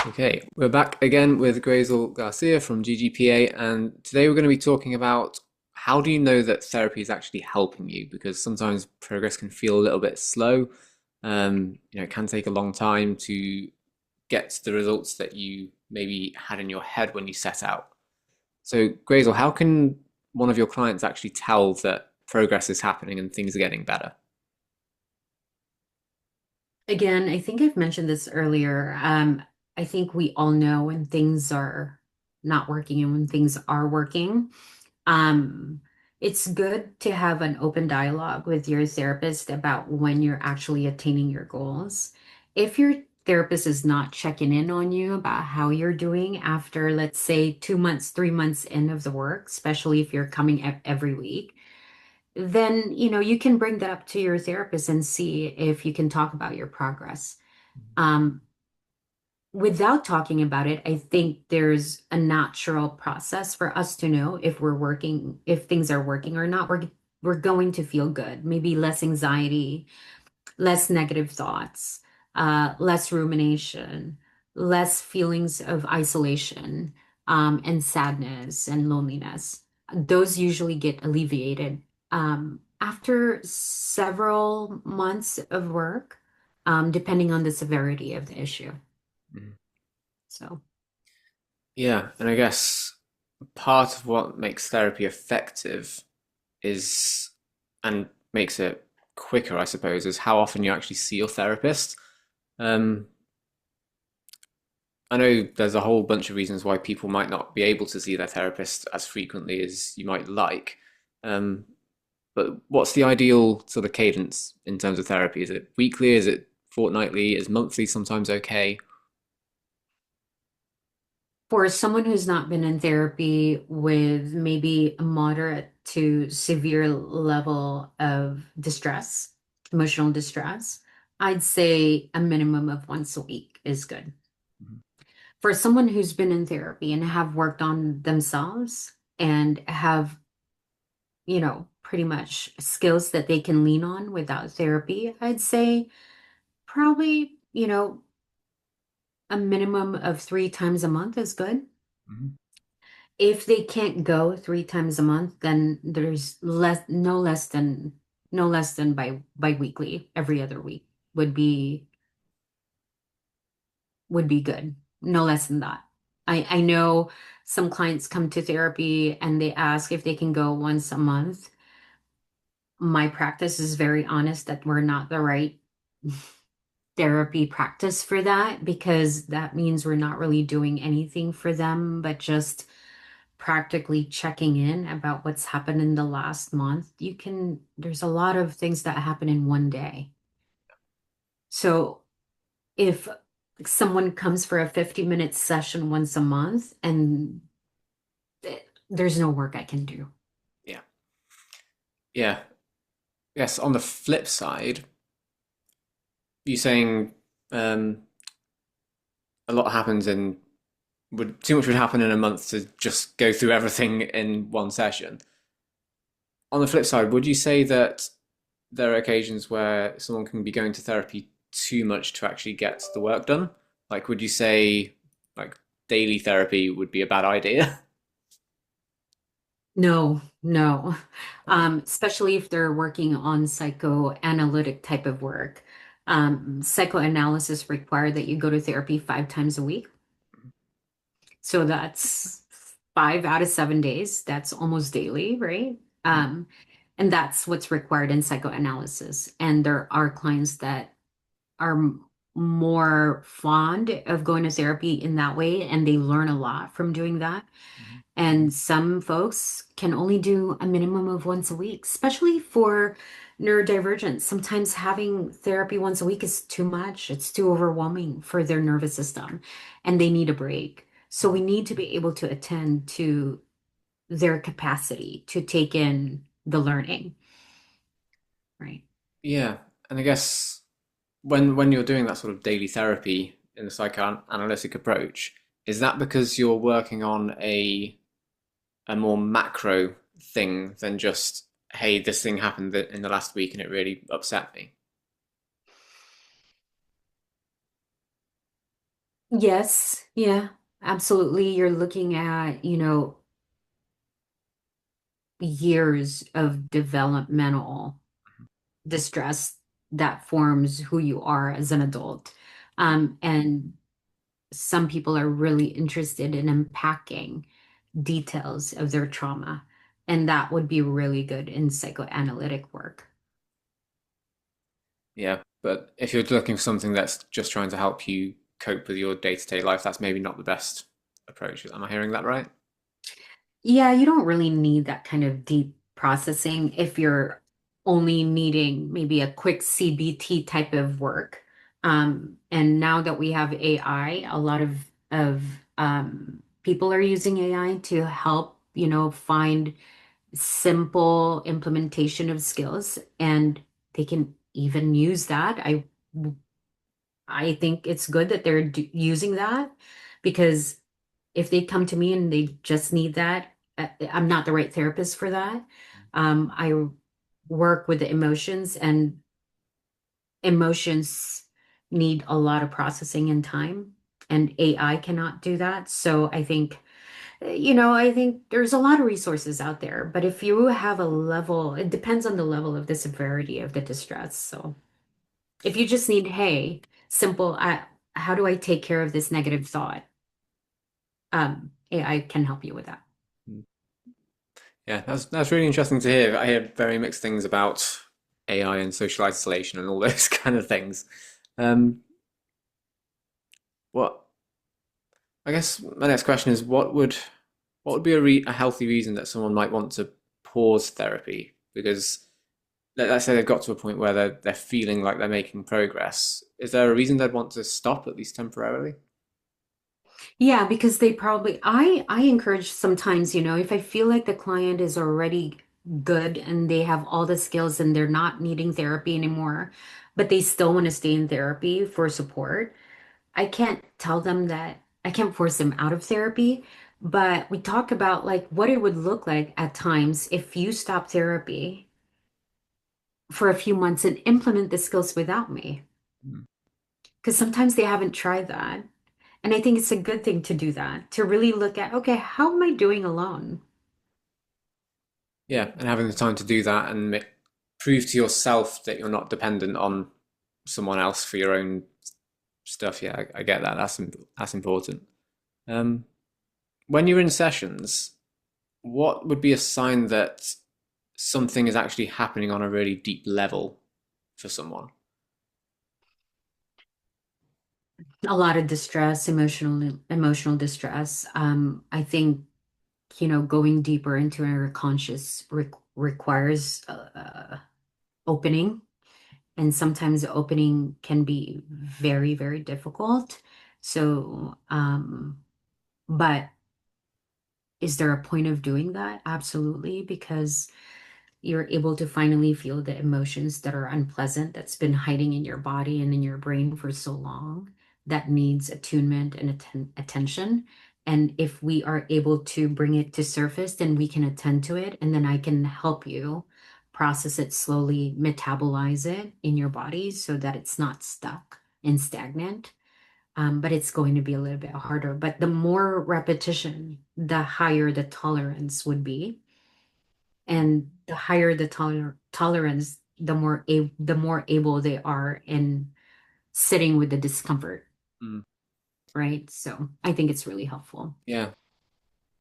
Okay, we're back again with Grazel Garcia from GGPA, and today we're going to be talking about how do you know that therapy is actually helping you? Because sometimes progress can feel a little bit slow. It can take a long time to get to the results that you maybe had in your head when you set out. So, Grazel, how can one of your clients actually tell that progress is happening and things are getting better? Again, I think I've mentioned this earlier. I think we all know when things are not working and when things are working. Um, it's good to have an open dialogue with your therapist about when you're actually attaining your goals. If your therapist is not checking in on you about how you're doing after, let's say, 2 months, 3 months in of the work, especially if you're coming every week, then you can bring that up to your therapist and see if you can talk about your progress. um, Without talking about it, I think there's a natural process for us to know if we're working, if things are working or not. We're going to feel good, maybe less anxiety, less negative thoughts, less rumination, less feelings of isolation, and sadness and loneliness. Those usually get alleviated after several months of work, depending on the severity of the issue. Mhm. So, Yeah, and I guess part of what makes therapy effective is and makes it quicker, I suppose, is how often you actually see your therapist. Um, I know there's a whole bunch of reasons why people might not be able to see their therapist as frequently as you might like. Um, but what's the ideal sort of cadence in terms of therapy? Is it weekly? Is it fortnightly? Is monthly sometimes okay? for someone who's not been in therapy with maybe a moderate to severe level of distress, emotional distress, I'd say a minimum of once a week is good. Mhm. For someone who's been in therapy and have worked on themselves and have, pretty much skills that they can lean on without therapy, I'd say probably, a minimum of 3 times a month is good. Mhm. If they can't go 3 times a month, then there's no less than bi-weekly, every other week would be good. No less than that. I know some clients come to therapy and they ask if they can go once a month. My practice is very honest that we're not the right therapy practice for that, because that means we're not really doing anything for them, but just practically checking in about what's happened in the last month. There's a lot of things that happen in one day. So if someone comes for a 50-minute session once a month and there's no work I can do. Yeah. Yeah. Yes. On the flip side, you saying um, a lot happens in would too much would happen in a month to just go through everything in one session. On the flip side, would you say that there are occasions where someone can be going to therapy too much to actually get the work done? Like, would you say like daily therapy would be a bad idea? No, no. Okay. Especially if they're working on psychoanalytic type of work. Psychoanalysis require that you go to therapy 5 times a week. So that's 5 out of 7 days. That's almost daily, right? Mhm. And that's what's required in psychoanalysis. And there are clients that are more fond of going to therapy in that way, and they learn a lot from doing that. Mhm. And some folks can only do a minimum of once a week, especially for neurodivergence. Sometimes having therapy once a week is too much, it's too overwhelming for their nervous system, and they need a break. So we need to be able to attend to their capacity to take in the learning, right? Yeah, and I guess when you're doing that sort of daily therapy in the psychoanalytic approach, is that because you're working on a more macro thing than just, hey, this thing happened in the last week and it really upset me? Yes, yeah, absolutely. You're looking at, years of developmental distress that forms who you are as an adult. And some people are really interested in unpacking details of their trauma, and that would be really good in psychoanalytic work. Yeah, but if you're looking for something that's just trying to help you cope with your day-to-day life, that's maybe not the best approach. Am I hearing that right? Yeah, you don't really need that kind of deep processing if you're only needing maybe a quick CBT type of work. And now that we have AI, a lot of people are using AI to help, find simple implementation of skills, and they can even use that. I think it's good that they're using that because if they come to me and they just need that, I'm not the right therapist for that. I work with the emotions, and emotions need a lot of processing and time, and AI cannot do that. So I think there's a lot of resources out there, but if you have a level, it depends on the level of the severity of the distress. So if you just need, hey, simple, how do I take care of this negative thought? AI can help you with that. Mm. Yeah, that's really interesting to hear. I hear very mixed things about AI and social isolation and all those kind of things. Um, what I guess my next question is, what would be a healthy reason that someone might want to pause therapy? Because let's say they've got to a point where they're feeling like they're making progress. Is there a reason they'd want to stop at least temporarily? Yeah, because I encourage sometimes, if I feel like the client is already good and they have all the skills and they're not needing therapy anymore, but they still want to stay in therapy for support, I can't tell them that I can't force them out of therapy, but we talk about like what it would look like at times if you stop therapy for a few months and implement the skills without me. Mm. Because sometimes they haven't tried that. And I think it's a good thing to do that, to really look at, okay, how am I doing alone? Yeah, and having the time to do that and prove to yourself that you're not dependent on someone else for your own stuff. Yeah, I get that. That's important. Um, when you're in sessions, what would be a sign that something is actually happening on a really deep level for someone? A lot of distress, emotional distress. I think, going deeper into our conscious requires opening, and sometimes the opening can be very, very difficult. So, but is there a point of doing that? Absolutely, because you're able to finally feel the emotions that are unpleasant that's been hiding in your body and in your brain for so long that needs attunement and attention. And if we are able to bring it to surface, then we can attend to it, and then I can help you process it slowly, metabolize it in your body so that it's not stuck and stagnant. But it's going to be a little bit harder. But the more repetition, the higher the tolerance would be, and the higher the tolerance, the more able they are in sitting with the discomfort, Mm. right? So I think it's really helpful. Yeah,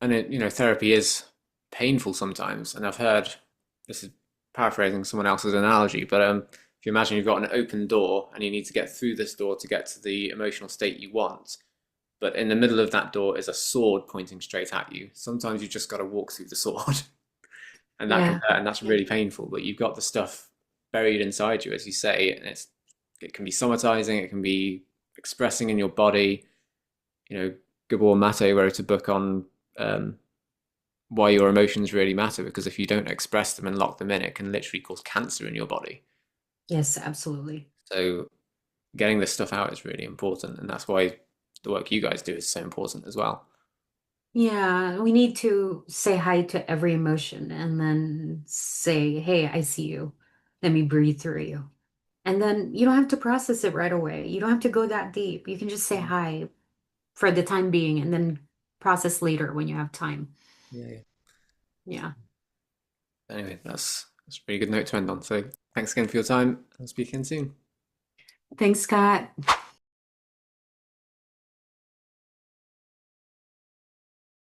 and therapy is painful sometimes. And I've heard this is paraphrasing someone else's analogy, but if you imagine you've got an open door and you need to get through this door to get to the emotional state you want, but in the middle of that door is a sword pointing straight at you. Sometimes you just got to walk through the sword, and that can Yeah. hurt, and that's really painful. But you've got the stuff buried inside you, as you say, and it can be somatizing, it can be expressing in your body. Gabor Mate wrote a book on um, why your emotions really matter, because if you don't express them and lock them in, it can literally cause cancer in your body. Yes, absolutely. So getting this stuff out is really important, and that's why the work you guys do is so important as well. Yeah, we need to say hi to every emotion and then say, hey, I see you. Let me breathe through you. And then you don't have to process it right away. You don't have to go that deep. You can just say Mm. hi. for the time being and then process later when you have time. Yeah, yeah. Yeah. Anyway, that's a really good note to end on. So thanks again for your time. I'll speak again soon. Thanks, Scott.